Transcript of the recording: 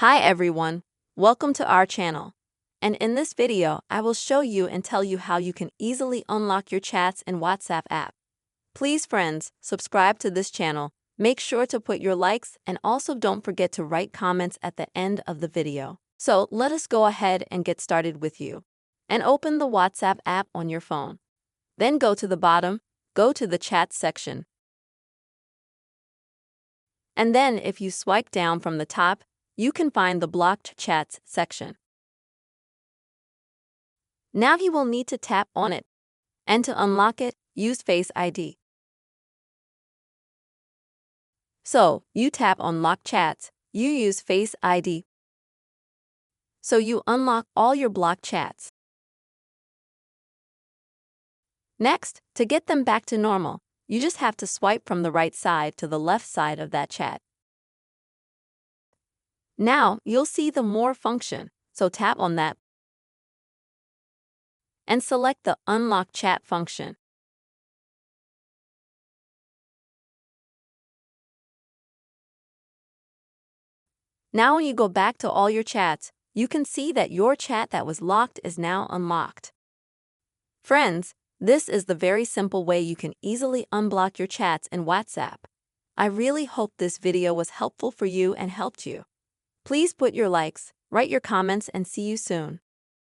Hi everyone, welcome to our channel. And in this video, I will show you and tell you how you can easily unlock your chats in WhatsApp app. Please friends, subscribe to this channel, make sure to put your likes and also don't forget to write comments at the end of the video. So let us go ahead and get started with you. And open the WhatsApp app on your phone. Then go to the bottom, go to the chat section. And then if you swipe down from the top, you can find the blocked chats section. Now you will need to tap on it. And to unlock it, use Face ID. So, you tap on Lock Chats, you use Face ID. So you unlock all your blocked chats. Next, to get them back to normal, you just have to swipe from the right side to the left side of that chat. Now, you'll see the More function, so tap on that and select the Unlock Chat function. Now when you go back to all your chats, you can see that your chat that was locked is now unlocked. Friends, this is the very simple way you can easily unblock your chats in WhatsApp. I really hope this video was helpful for you and helped you. Please put your likes, write your comments and see you soon.